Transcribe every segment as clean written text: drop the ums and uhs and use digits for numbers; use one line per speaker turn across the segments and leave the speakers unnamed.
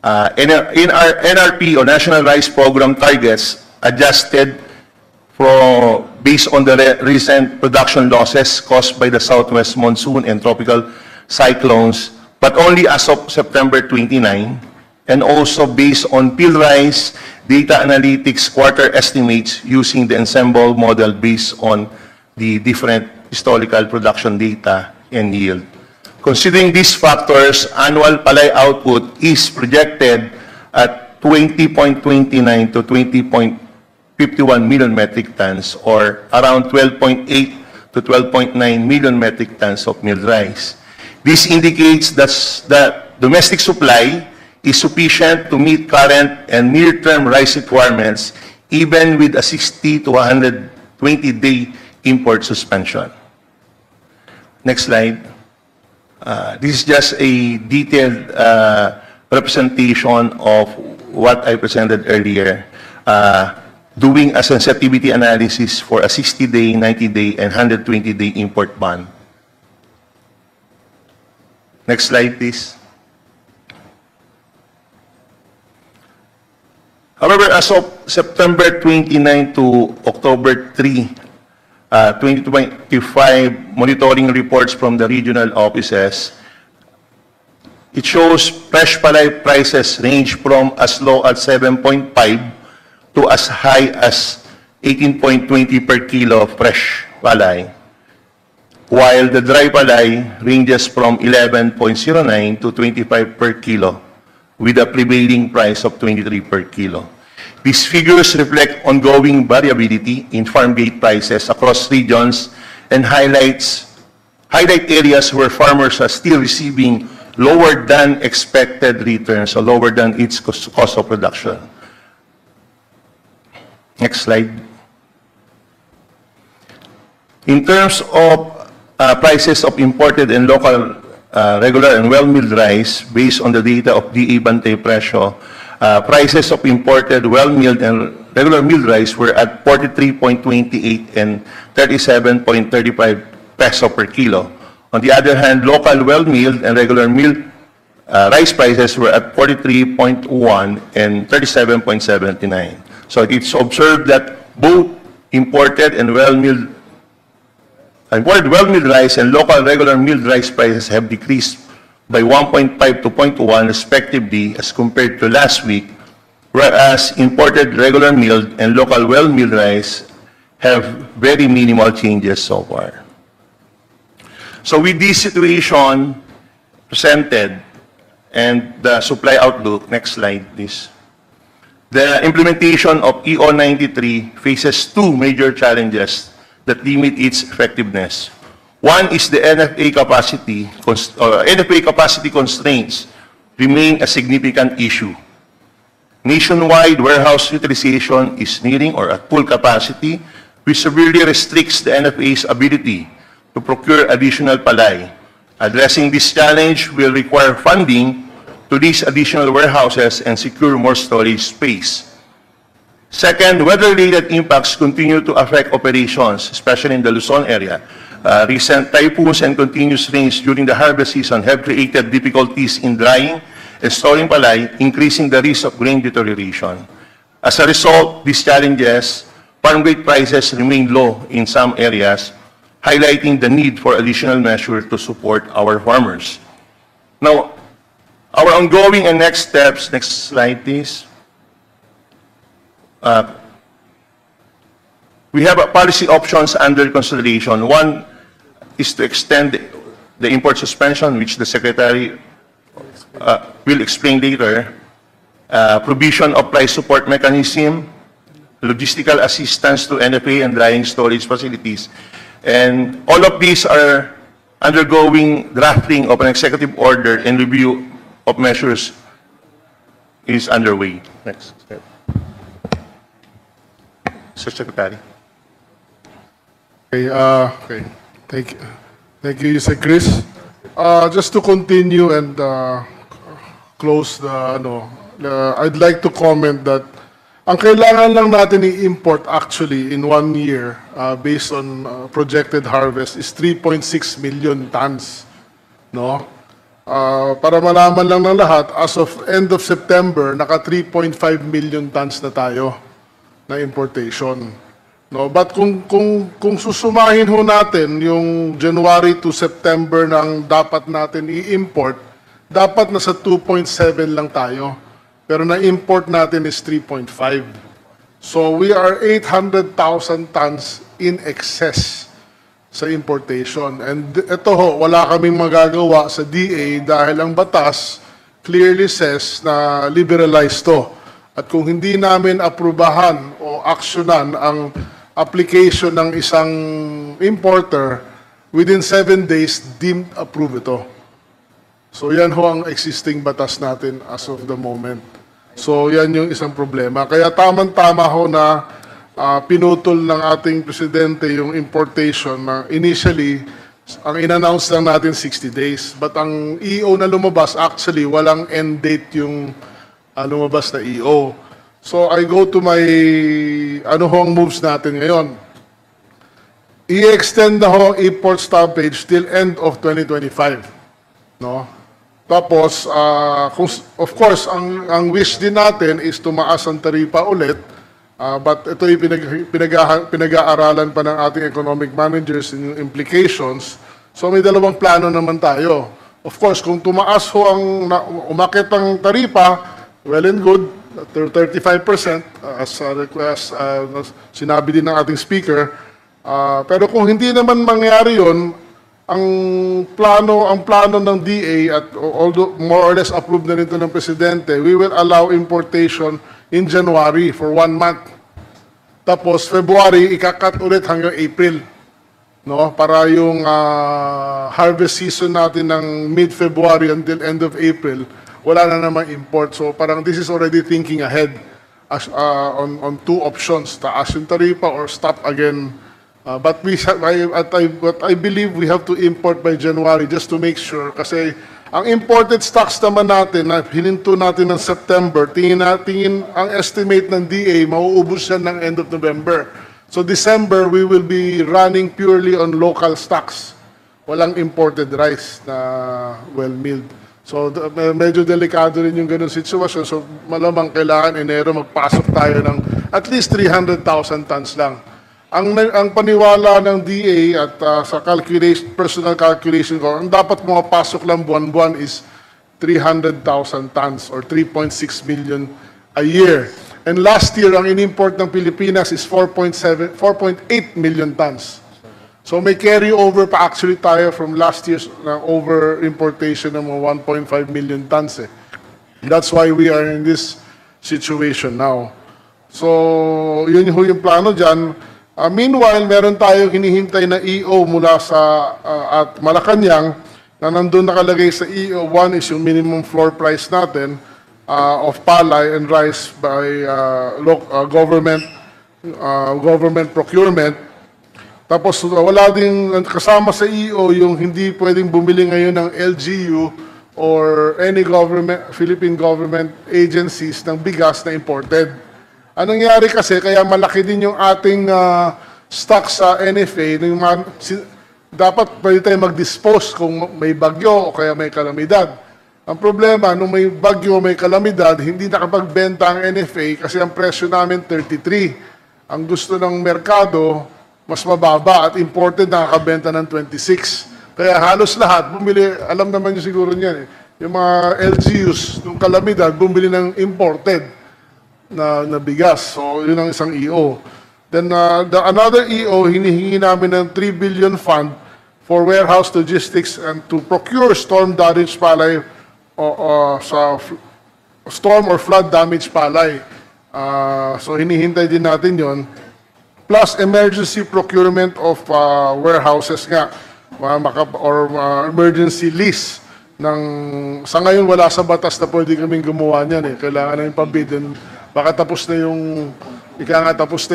In our NRP, or National Rice Program targets, adjusted based on the recent production losses caused by the southwest monsoon and tropical cyclones, but only as of September 29, and also based on field rice data analytics quarter estimates using the ensemble model based on the different historical production data and yield. Considering these factors, annual palay output is projected at 20.29 to 20.51 million metric tons, or around 12.8 to 12.9 million metric tons of milled rice. This indicates that domestic supply is sufficient to meet current and near-term rice requirements, even with a 60 to 120-day import suspension. Next slide. This is just a detailed representation of what I presented earlier, doing a sensitivity analysis for a 60-day, 90-day, and 120-day import ban. Next slide, please. However, as of September 29 to October 3, 2025 monitoring reports from the regional offices, it shows fresh palay prices range from as low as 7.5 to as high as 18.20 per kilo of fresh palay, while the dry palay ranges from 11.09 to 25 per kilo, with a prevailing price of 23 per kilo. These figures reflect ongoing variability in farm gate prices across regions and highlight areas where farmers are still receiving lower than expected returns, or lower than its cost of production. Next slide. In terms of prices of imported and local regular and well-milled rice, based on the data of DA Bantay Presyo, prices of imported well-milled and regular milled rice were at 43.28 and 37.35 peso per kilo. On the other hand, local well-milled and regular milled rice prices were at 43.1 and 37.79. So it's observed that both imported well-milled rice and local regular milled rice prices have decreased by 1.5 to 0.1 respectively as compared to last week, whereas imported regular milled and local well-milled rice have very minimal changes so far. So with this situation presented and the supply outlook, next slide please. The implementation of EO 93 faces two major challenges that limit its effectiveness. One is the NFA capacity constraints remain a significant issue. Nationwide warehouse utilization is nearing or at full capacity, which severely restricts the NFA's ability to procure additional palay. Addressing this challenge will require funding to lease additional warehouses and secure more storage space. Second, weather-related impacts continue to affect operations, especially in the Luzon area. Recent typhoons and continuous rains during the harvest season have created difficulties in drying and storing palay, increasing the risk of grain deterioration. As a result, these challenges, farm gate prices remain low in some areas, highlighting the need for additional measures to support our farmers. Now, our ongoing and next steps, next slide please. We have policy options under consideration. One is to extend the import suspension, which the Secretary will explain later, provision of price support mechanism, logistical assistance to NFA and drying storage facilities. And all of these are undergoing drafting of an executive order, and review of measures is underway. Next step. Sir Secretary.
Okay. Thank you, Sir Chris. Just to continue and close I'd like to comment that ang kailangan lang natin i-import actually in 1 year based on projected harvest is 3.6 million tons, no? para malaman lang ng lahat, as of end of September, naka 3.5 million tons na tayo na importation. No, but kung susumahin ho natin yung January to September ng dapat natin i-import, dapat nasa 2.7 lang tayo. Pero na-import natin is 3.5. So we are 800,000 tons in excess sa importation. And ito ho, wala kaming magagawa sa DA dahil ang batas clearly says na liberalize to. At kung hindi namin aprubahan o aksyonan ang application ng isang importer, within 7 days, deemed approve ito. So yan ho ang existing batas natin as of the moment. So yan yung isang problema. Kaya tamang-tama ho na pinutol ng ating presidente yung importation na initially, ang in-announce lang natin 60 days. But ang EO na lumabas, actually, walang end date yung lumabas na EO. So I go to my, ano ho ang moves natin ngayon. I-extend na ho ang import stoppage till end of 2025. No? Tapos, of course, ang wish din natin is tumaas ang taripa ulit. But ito yung pinag-aaralan pa ng ating economic managers yung implications. So may dalawang plano naman tayo. Of course, kung tumaas ho umakit ang taripa, well and good, 35% as request, sinabi din ng ating speaker. Pero kung hindi naman mangyari yun, ang plano ng DA at although more or less approved na nito ng presidente, we will allow importation in January for 1 month. Tapos February ikakat ulit hanggang April. No, para yung harvest season natin ng mid-February until end of April, wala na namang import. So parang this is already thinking ahead on two options, taas yung taripa or stop again. But I believe we have to import by January just to make sure kasi ang imported stocks naman natin na hininto natin ng September, tingin ang estimate ng DA, mauubos yan ng end of November. So December, we will be running purely on local stocks. Walang imported rice na well-milled. So medyo delikado rin yung ganun sitwasyon. So malamang kailangan Enero magpasok tayo ng at least 300,000 tons lang. Ang paniwala ng DA at sa personal calculation ko, ang dapat pumapasok lang buwan-buwan is 300,000 tons or 3.6 million a year. And last year, ang in-import ng Pilipinas is 4.8 million tons. So may carry over pa actually tayo from last year's over-importation ng mga 1.5 million tons. That's why we are in this situation now. So yun yung plano dyan. Meanwhile, meron tayong hinihintay na EO mula sa at Malacanang na nandun nakalagay sa EO. One is yung minimum floor price natin of palay and rice by government procurement. Tapos wala din kasama sa EO yung hindi pwedeng bumili ngayon ng LGU or any Philippine government agencies ng bigas na imported. Anong nangyari kasi, kaya malaki din yung ating stock sa NFA. Dapat pwede tayo mag-dispose kung may bagyo o kaya may kalamidad. Ang problema, nung may bagyo o may kalamidad, hindi nakapagbenta ang NFA kasi ang presyo namin 33. Ang gusto ng merkado, mas mababa at imported nakakabenta ng 26. Kaya halos lahat, bumili, alam naman nyo siguro niyan yung mga LGUs, nung kalamidad, bumili ng imported na bigas. So, yun ang isang EO. Then, another EO, hinihingi namin ng 3 billion fund for warehouse logistics and to procure storm damage palay sa storm or flood damage palay. So, hinihintay din natin yon. Plus, emergency procurement of warehouses nga or emergency lease. Sa ngayon, wala sa batas na pwede kaming gumawa niyan. Kailangan na yung pabid. Baka tapos na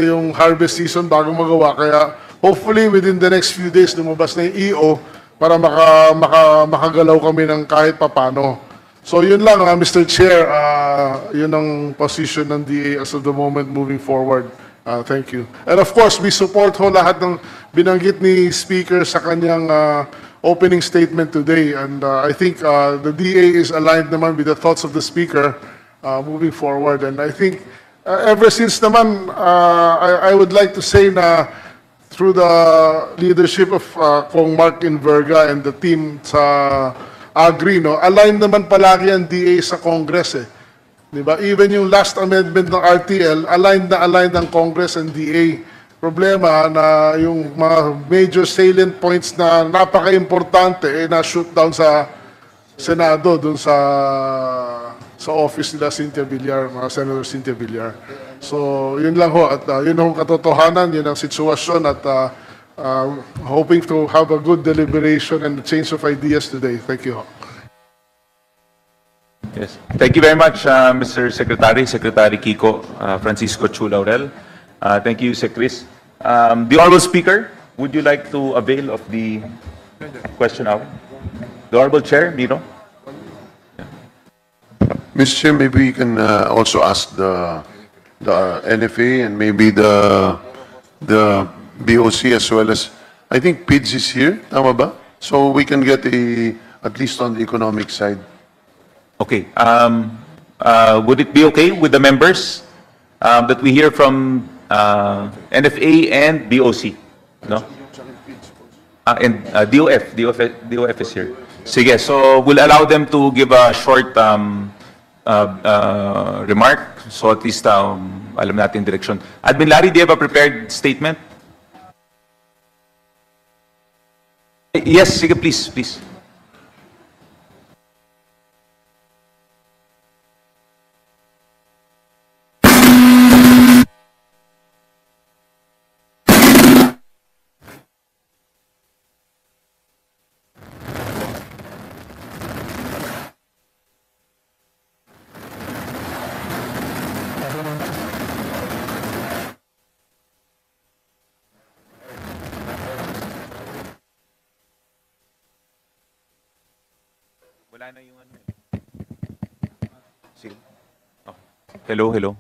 yung harvest season bago magawa. Kaya hopefully within the next few days lumabas na yung EO para makagalaw kami ng kahit papano. So yun lang, Mr. Chair, yun ang position ng DA as of the moment moving forward. Thank you. And of course, we support ho lahat ng binanggit ni Speaker sa kanyang opening statement today. And I think the DA is aligned naman with the thoughts of the Speaker moving forward. And I think ever since naman, I would like to say na through the leadership of Kong Mark Inverga and the team sa Agri, no, aligned naman palagi ang DA sa Congress eh. Diba? Even yung last amendment ng RTL, aligned na aligned ang Congress and DA. Problema na yung mga major salient points na napaka-importante na-shoot down sa Senado, dun sa office nila Cynthia Villar, mga Senator Cynthia Villar. So, yun lang ho. At yun ang katotohanan, yun ang sitwasyon at hoping to have a good deliberation and change of ideas today. Thank you ho.
Yes. Thank you very much, Mr. Secretary, Secretary Kiko Francisco Chu Laurel. Thank you, Sec. Chris. The Honorable Speaker, would you like to avail of the question hour? The Honorable Chair, Miro.
Mr. Chair, maybe you can also ask the NFA and maybe the BOC as well as, I think PIDS is here, tama ba? So we can get at least on the economic side.
Okay. Would it be okay with the members that we hear from NFA and BOC? No? And DOF is here. Sige, so we'll allow them to give a short remark. So at least alam natin direction. Admin Larry, do you have a prepared statement? Yes, sige, please, please. Wala na yung ano. Sige. Oh. Hello, hello.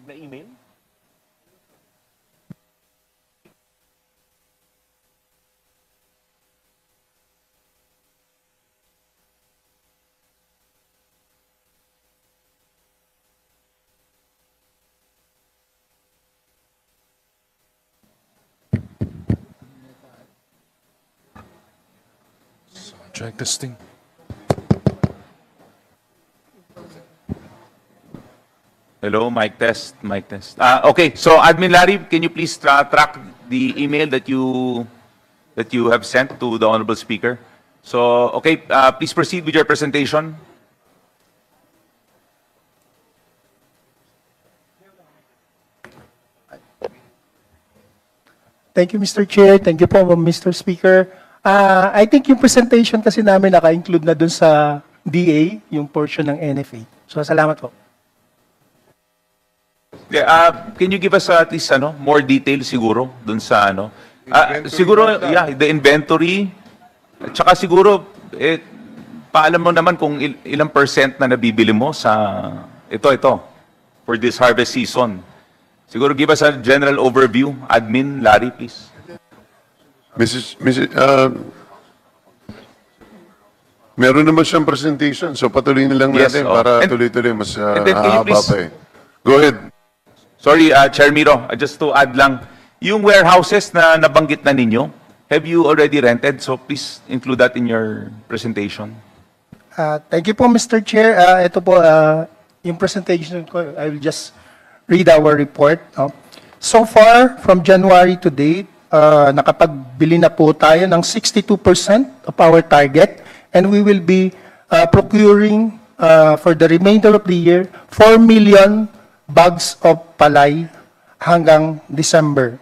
Na email?
Check this thing.
Hello, mic test, mic test. Okay, so Admin Larry, can you please track the email that you have sent to the Honorable Speaker? So, okay, please proceed with your presentation.
Thank you, Mr. Chair. Thank you po, Mr. Speaker. I think yung presentation kasi namin naka-include na dun sa DA, yung portion ng NFA. So, salamat po.
Yeah, can you give us at least more detail siguro dun sa siguro the inventory at saka siguro paalam mo naman kung ilang percent na nabibili mo sa ito for this harvest season. Siguro give us a general overview. Admin Larry, please.
Meron naman siyang presentation, so patuloy na lang
Yes,
natin
oh.
para
And-
tuloy-tuloy mas
and then can you
hahaba
please-
pa eh. Go ahead.
Sorry, Chair Miro, just to add lang, yung warehouses na nabanggit na ninyo, have you already rented? So please include that in your presentation.
Thank you po, Mr. Chair. Ito po, yung presentation ko, I will just read our report. So far, from January to date, nakapagbili na po tayo ng 62% of our target, and we will be procuring for the remainder of the year, 4 million bags of palay hanggang December.